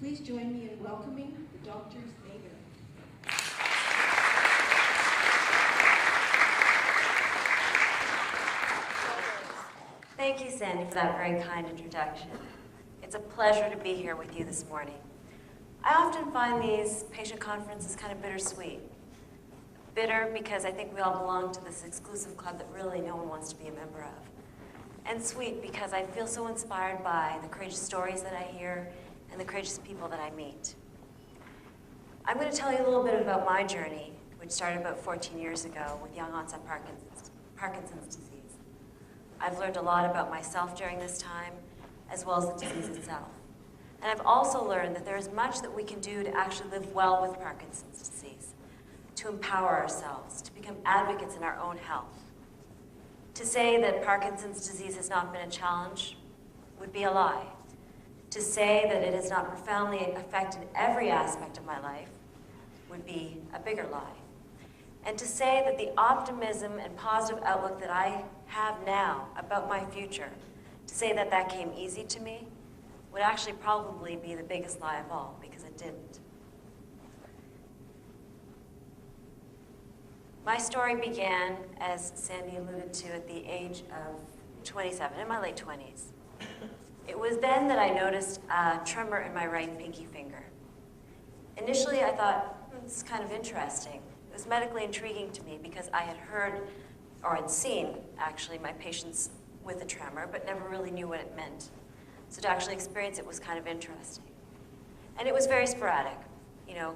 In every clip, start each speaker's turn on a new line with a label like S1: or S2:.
S1: Please join me in welcoming the doctor's mayor.
S2: Thank you, Sandy, for that very kind introduction. It's a pleasure to be here with you this morning. I often find these patient conferences kind of bittersweet. Bitter because I think we all belong to this exclusive club that really no one wants to be a member of. And sweet because I feel so inspired by the courageous stories that I hear and the courageous people that I meet. I'm going to tell you a little bit about my journey, which started about 14 years ago with young onset Parkinson's disease. I've learned a lot about myself during this time, as well as the disease itself. And I've also learned that there is much that we can do to actually live well with Parkinson's disease, to empower ourselves, to become advocates in our own health. To say that Parkinson's disease has not been a challenge would be a lie. To say that it has not profoundly affected every aspect of my life would be a bigger lie. And to say that the optimism and positive outlook that I have now about my future, to say that that came easy to me, would actually probably be the biggest lie of all, because it didn't. My story began, as Sandy alluded to, at the age of 27, in my late 20s. It was then that I noticed a tremor in my right pinky finger. Initially, I thought, this is kind of interesting. It was medically intriguing to me because I had heard, or had seen, actually, my patients with a tremor, but never really knew what it meant. So to actually experience it was kind of interesting. And it was very sporadic,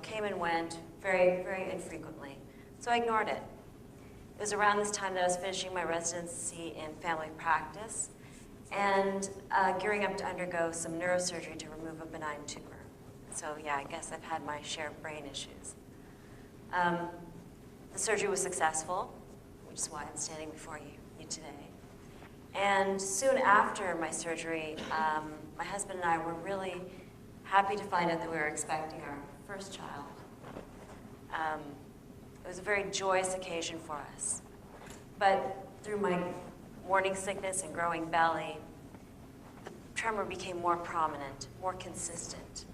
S2: came and went very, very infrequently. So I ignored it. It was around this time that I was finishing my residency in family practice and gearing up to undergo some neurosurgery to remove a benign tumor. So yeah, I guess I've had my share of brain issues. The surgery was successful, which is why I'm standing before you today. And soon after my surgery, my husband and I were really happy to find out that we were expecting our first child. It was a very joyous occasion for us. But through my morning sickness and growing belly, the tremor became more prominent, more consistent.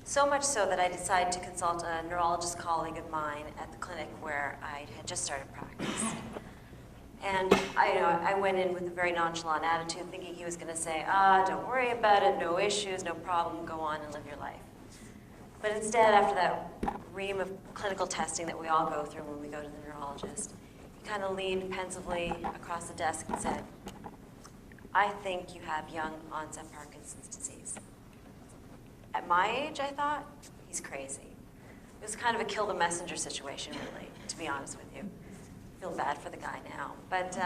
S2: So much so that I decided to consult a neurologist colleague of mine at the clinic where I had just started practice. And I went in with a very nonchalant attitude, thinking he was going to say, don't worry about it, no issues, no problem, go on and live your life. But instead, after that ream of clinical testing that we all go through when we go to the neurologist, he kind of leaned pensively across the desk and said, I think you have young onset Parkinson's disease. At my age, I thought, he's crazy. It was kind of a kill the messenger situation, really, to be honest with you. I feel bad for the guy now. But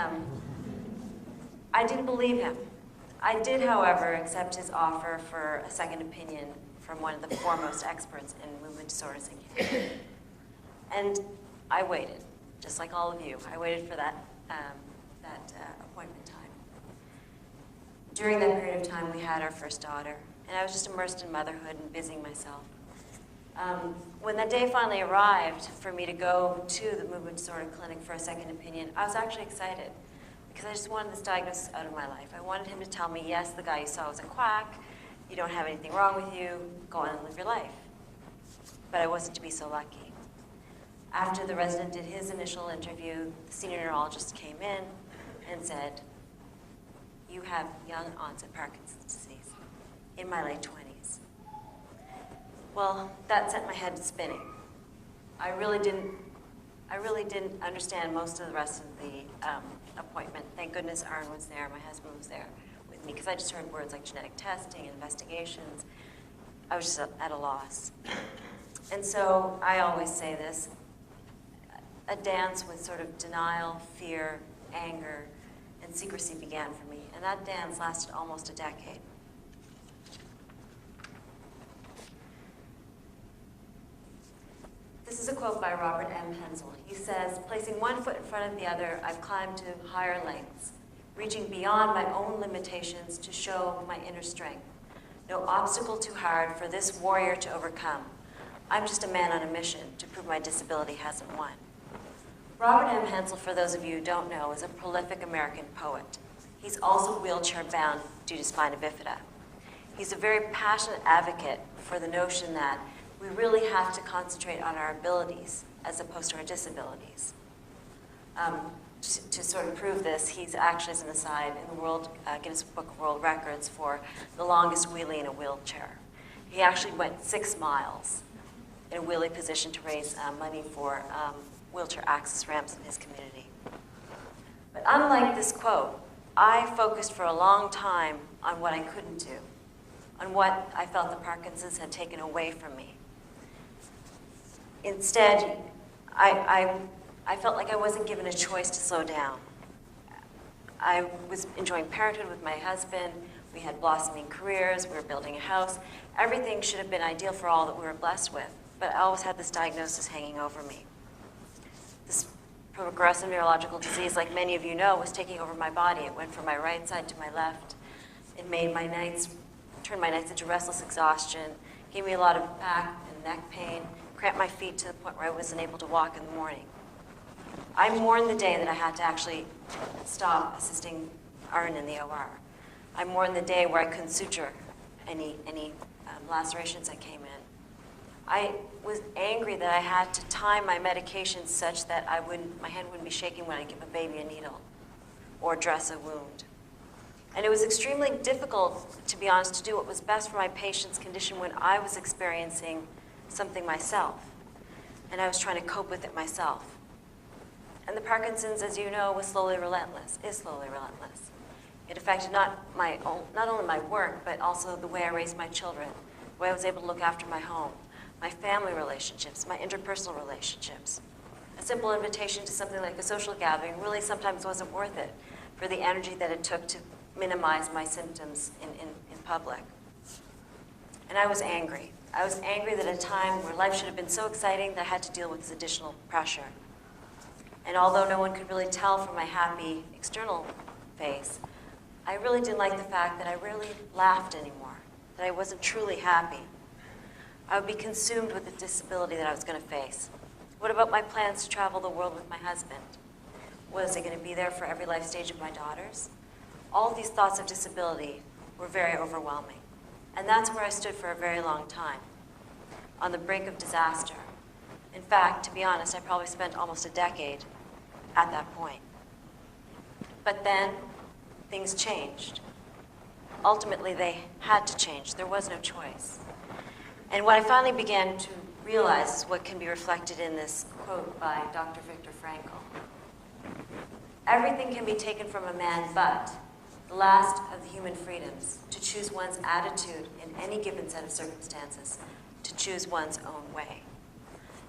S2: I didn't believe him. I did, however, accept his offer for a second opinion from one of the foremost experts in movement disorders in Canada. And I waited, just like all of you. I waited for that appointment time. During that period of time, we had our first daughter, and I was just immersed in motherhood and busying myself. When that day finally arrived for me to go to the movement disorder clinic for a second opinion, I was actually excited because I just wanted this diagnosis out of my life. I wanted him to tell me, yes, the guy you saw was a quack, you don't have anything wrong with you, go on and live your life. But I wasn't to be so lucky. After the resident did his initial interview, the senior neurologist came in and said, you have young onset Parkinson's disease in my late 20s. Well, that set my head spinning. I really didn't understand most of the rest of the appointment. Thank goodness Arn was there, my husband was there with me, because I just heard words like genetic testing, investigations. I was just at a loss. And so I always say this, a dance with sort of denial, fear, anger, and secrecy began for me. And that dance lasted almost a decade. This is a quote by Robert M. Hensel. He says, placing one foot in front of the other, I've climbed to higher lengths, reaching beyond my own limitations to show my inner strength. No obstacle too hard for this warrior to overcome. I'm just a man on a mission to prove my disability hasn't won. Robert M. Hensel, for those of you who don't know, is a prolific American poet. He's also wheelchair-bound due to spina bifida. He's a very passionate advocate for the notion that we really have to concentrate on our abilities as opposed to our disabilities. To sort of prove this, he's actually, as an aside, in the Guinness Book of World Records for the longest wheelie in a wheelchair. He actually went 6 miles in a wheelie position to raise money for wheelchair access ramps in his community. But unlike this quote, I focused for a long time on what I couldn't do, on what I felt the Parkinson's had taken away from me. Instead, I felt like I wasn't given a choice to slow down. I was enjoying parenthood with my husband. We had blossoming careers. We were building a house. Everything should have been ideal for all that we were blessed with, but I always had this diagnosis hanging over me. This progressive neurological disease, like many of you know, was taking over my body. It went from my right side to my left. It made my nights, turned my nights into restless exhaustion, gave me a lot of back and neck pain, cramped my feet to the point where I wasn't able to walk in the morning. I mourned the day that I had to actually stop assisting Arn in the OR. I mourned the day where I couldn't suture any lacerations that came in. I was angry that I had to time my medications such that my hand wouldn't be shaking when I give a baby a needle or dress a wound. And it was extremely difficult, to be honest, to do what was best for my patient's condition when I was experiencing something myself. And I was trying to cope with it myself. And the Parkinson's, as you know, is slowly relentless. It affected not only my work, but also the way I raised my children, the way I was able to look after my home, my family relationships, my interpersonal relationships. A simple invitation to something like a social gathering really sometimes wasn't worth it for the energy that it took to minimize my symptoms in public. And I was angry. I was angry that at a time where life should have been so exciting that I had to deal with this additional pressure. And although no one could really tell from my happy external face, I really didn't like the fact that I rarely laughed anymore, that I wasn't truly happy. I would be consumed with the disability that I was going to face. What about my plans to travel the world with my husband? Was I going to be there for every life stage of my daughters? All of these thoughts of disability were very overwhelming. And that's where I stood for a very long time, on the brink of disaster. In fact, to be honest, I probably spent almost a decade at that point. But then, things changed. Ultimately, they had to change. There was no choice. And what I finally began to realize is what can be reflected in this quote by Dr. Viktor Frankl. Everything can be taken from a man but the last of the human freedoms, to choose one's attitude in any given set of circumstances, to choose one's own way.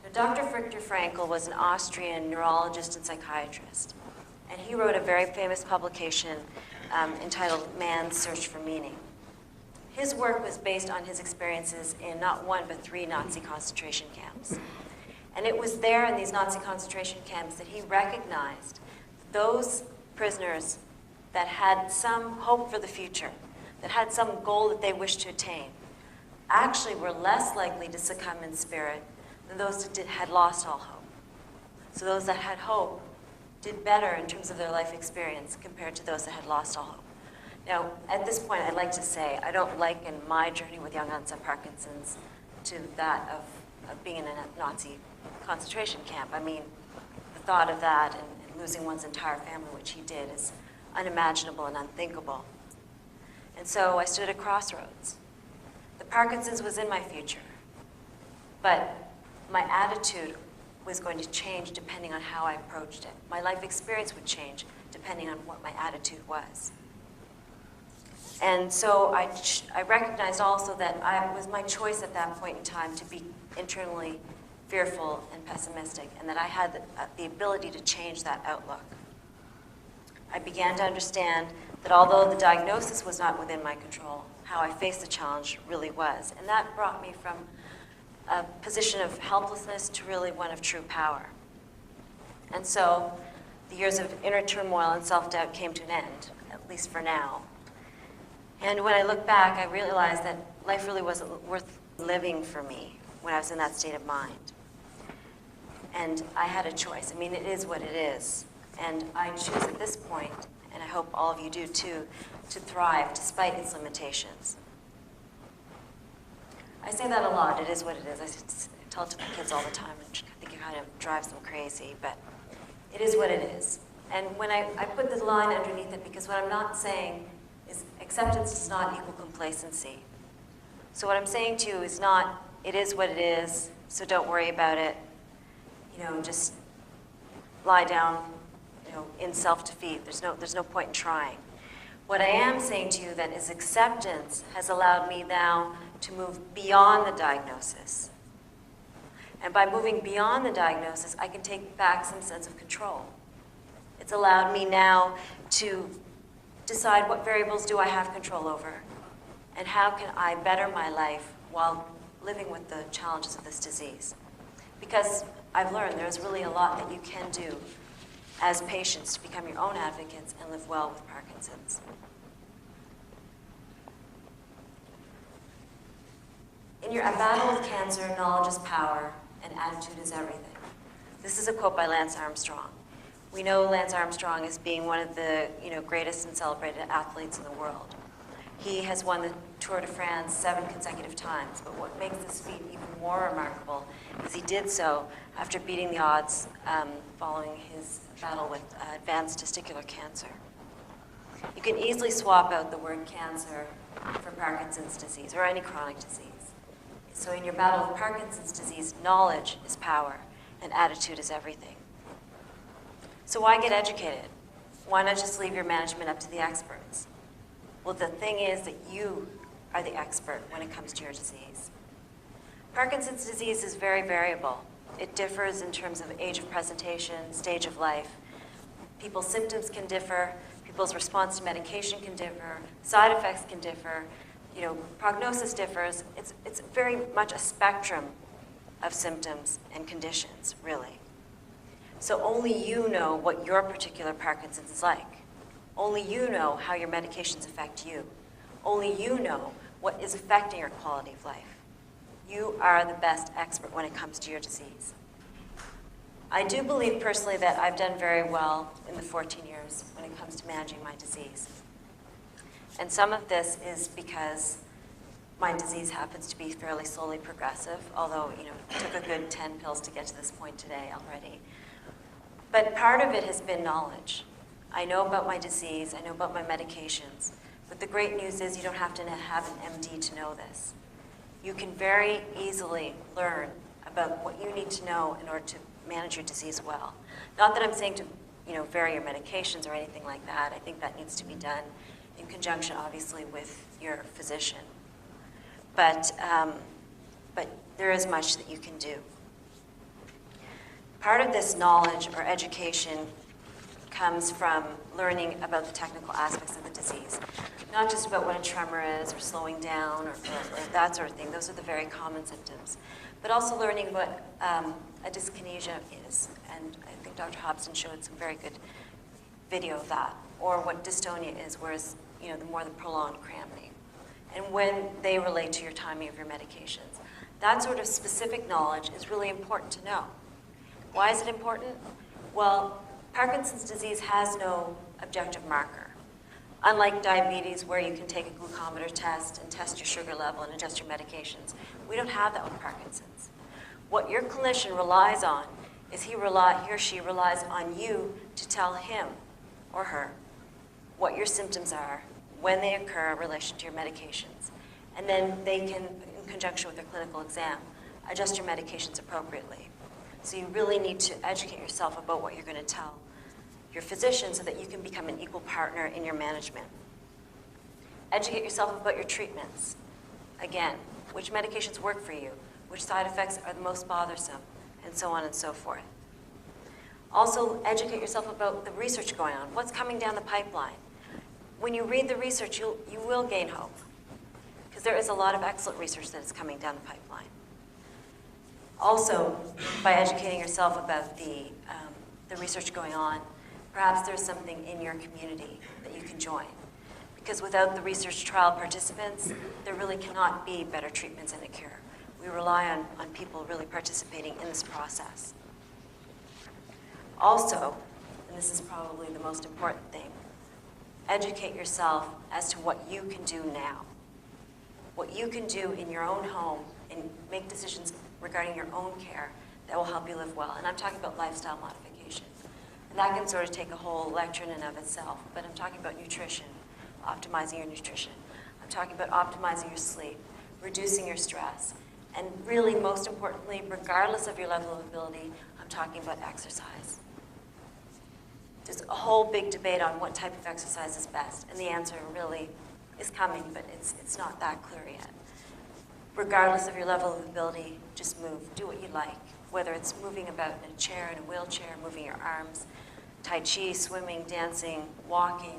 S2: Now, Dr. Viktor Frankl was an Austrian neurologist and psychiatrist, and he wrote a very famous publication entitled Man's Search for Meaning. His work was based on his experiences in not 1 but 3 Nazi concentration camps. And it was there in these Nazi concentration camps that he recognized those prisoners that had some hope for the future, that had some goal that they wished to attain, actually were less likely to succumb in spirit than those that had lost all hope. So those that had hope did better in terms of their life experience compared to those that had lost all hope. Now, at this point, I'd like to say I don't liken my journey with young onset Parkinson's to that of being in a Nazi concentration camp. I mean, the thought of that and losing one's entire family, which he did, is unimaginable and unthinkable. And so I stood at a crossroads. The Parkinson's was in my future, but my attitude was going to change depending on how I approached it. My life experience would change depending on what my attitude was. And so I recognized also that it was my choice at that point in time to be internally fearful and pessimistic, and that I had the ability to change that outlook. I began to understand that although the diagnosis was not within my control, how I faced the challenge really was. And that brought me from a position of helplessness to really one of true power. And so the years of inner turmoil and self-doubt came to an end, at least for now. And when I look back, I realized that life really wasn't worth living for me when I was in that state of mind. And I had a choice. I mean, it is what it is. And I choose at this point, and I hope all of you do too, to thrive despite its limitations. I say that a lot. It is what it is. I tell it to my kids all the time, and I think it kind of drives them crazy, but it is what it is. And when I put the line underneath it, because what I'm not saying is acceptance does not equal complacency. So what I'm saying to you is not, it is what it is, so don't worry about it. Just lie down, in self-defeat. There's no point in trying. What I am saying to you then is acceptance has allowed me now to move beyond the diagnosis. And by moving beyond the diagnosis, I can take back some sense of control. It's allowed me now to decide what variables do I have control over, and how can I better my life while living with the challenges of this disease. Because I've learned there's really a lot that you can do as patients to become your own advocates and live well with Parkinson's. In your battle with cancer, knowledge is power, and attitude is everything. This is a quote by Lance Armstrong. We know Lance Armstrong as being one of the greatest and celebrated athletes in the world. He has won the Tour de France 7 consecutive times, but what makes this feat even more remarkable is he did so after beating the odds following his battle with advanced testicular cancer. You can easily swap out the word cancer for Parkinson's disease or any chronic disease. So in your battle with Parkinson's disease, knowledge is power and attitude is everything. So why get educated? Why not just leave your management up to the experts? Well, the thing is that you are the expert when it comes to your disease. Parkinson's disease is very variable. It differs in terms of age of presentation, stage of life. People's symptoms can differ. People's response to medication can differ. Side effects can differ. Prognosis differs. It's very much a spectrum of symptoms and conditions, really. So only you know what your particular Parkinson's is like. Only you know how your medications affect you. Only you know what is affecting your quality of life. You are the best expert when it comes to your disease. I do believe personally that I've done very well in the 14 years when it comes to managing my disease. And some of this is because my disease happens to be fairly slowly progressive, although it took a good 10 pills to get to this point today already. But part of it has been knowledge. I know about my disease, I know about my medications, but the great news is you don't have to have an MD to know this. You can very easily learn about what you need to know in order to manage your disease well. Not that I'm saying to vary your medications or anything like that. I think that needs to be done in conjunction, obviously, with your physician. But there is much that you can do. Part of this knowledge or education comes from learning about the technical aspects of the disease. Not just about what a tremor is or slowing down or that sort of thing. Those are the very common symptoms. But also learning what a dyskinesia is. And I think Dr. Hobson showed some very good video of that. Or what dystonia is, whereas the more the prolonged cramping. And when they relate to your timing of your medications. That sort of specific knowledge is really important to know. Why is it important? Well, Parkinson's disease has no objective marker. Unlike diabetes, where you can take a glucometer test and test your sugar level and adjust your medications, we don't have that with Parkinson's. What your clinician relies on is he or she relies on you to tell him or her what your symptoms are, when they occur in relation to your medications. And then they can, in conjunction with their clinical exam, adjust your medications appropriately. So you really need to educate yourself about what you're going to tell your physician so that you can become an equal partner in your management. Educate yourself about your treatments. Again, which medications work for you, which side effects are the most bothersome, and so on and so forth. Also, educate yourself about the research going on. What's coming down the pipeline? When you read the research, you will gain hope, because there is a lot of excellent research that is coming down the pipeline. Also, by educating yourself about the research going on, perhaps there's something in your community that you can join. Because without the research trial participants, there really cannot be better treatments and a cure. We rely on people really participating in this process. Also, and this is probably the most important thing, educate yourself as to what you can do now. what you can do in your own home and make decisions regarding your own care that will help you live well. And I'm talking about lifestyle modification. And that can sort of take a whole lecture in and of itself, but I'm talking about nutrition, optimizing your nutrition. I'm talking about optimizing your sleep, reducing your stress, and really, most importantly, regardless of your level of ability, I'm talking about exercise. There's a whole big debate on what type of exercise is best, and the answer really is coming, but it's not that clear yet. Regardless of your level of ability, just move. Do what you like, whether it's moving about in a chair, in a wheelchair, moving your arms, tai chi, swimming, dancing, walking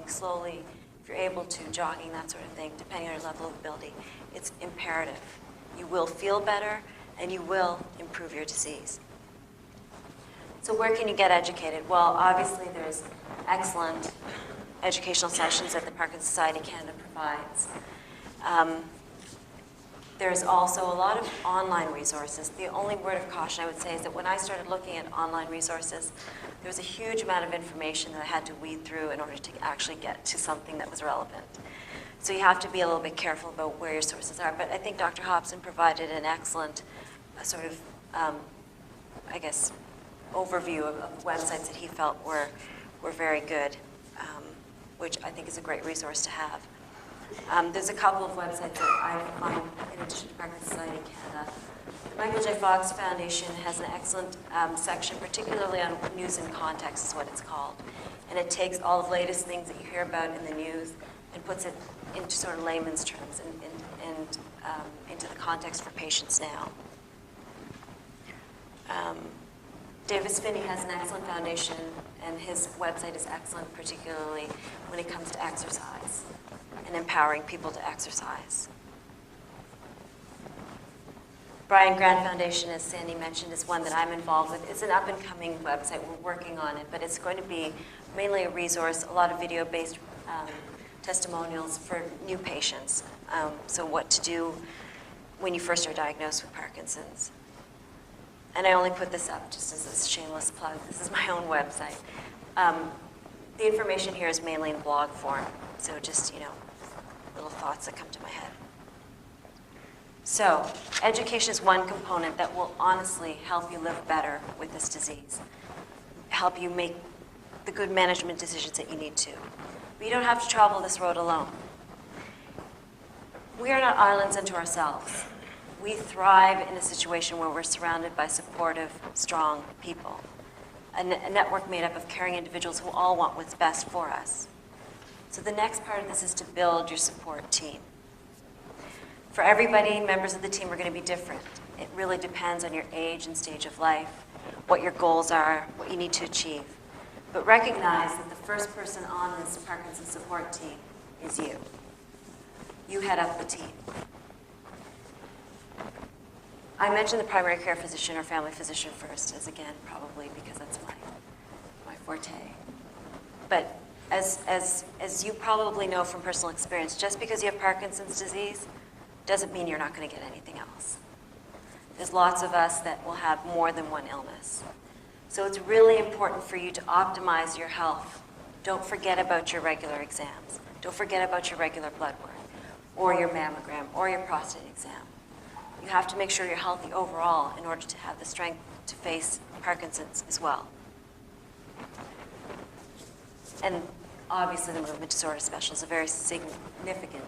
S2: slowly, if you're able to, jogging, that sort of thing, depending on your level of ability. It's imperative. You will feel better, and you will improve your disease. So where can you get educated? Well, obviously there's excellent educational sessions that the Parkinson's Society Canada provides. There's also a lot of online resources. The only word of caution I would say is that when I started looking at online resources, there was a huge amount of information that I had to weed through in order to actually get to something that was relevant. So you have to be a little bit careful about where your sources are. But I think Dr. Hobson provided an excellent sort of, I guess, overview of websites that he felt were very good, which I think is a great resource to have. There's a couple of websites that I find, in addition to Parkinson's Society Canada. The Michael J. Fox Foundation has an excellent section, particularly on news in context is what it's called. And it takes all the latest things that you hear about in the news and puts it into sort of layman's terms and into the context for patients now. Davis Finney has an excellent foundation, and his website is excellent, particularly when it comes to exercise and empowering people to exercise. Brian Grant Foundation, as Sandy mentioned, is one that I'm involved with. It's an up-and-coming website. We're working on it, but it's going to be mainly a resource, a lot of video-based testimonials for new patients. So what to do when you first are diagnosed with Parkinson's. And I only put this up just as a shameless plug. This is my own website. The information here is mainly in blog form, so just, little thoughts that come to my head. So, education is one component that will honestly help you live better with this disease, help you make the good management decisions that you need to. But you don't have to travel this road alone. We are not islands unto ourselves. We thrive in a situation where we're surrounded by supportive, strong people, a network made up of caring individuals who all want what's best for us. So the next part of this is to build your support team. For everybody, members of the team are going to be different. It really depends on your age and stage of life, what your goals are, what you need to achieve. But recognize that the first person on this Parkinson's support team is you. You head up the team. I mentioned the primary care physician or family physician first, as again, probably because that's my forte. But as you probably know from personal experience, just because you have Parkinson's disease doesn't mean you're not going to get anything else. There's lots of us that will have more than one illness. So it's really important for you to optimize your health. Don't forget about your regular exams. Don't forget about your regular blood work, or your mammogram, or your prostate exam. You have to make sure you're healthy overall in order to have the strength to face Parkinson's as well. And obviously the movement disorder specialist is a very significant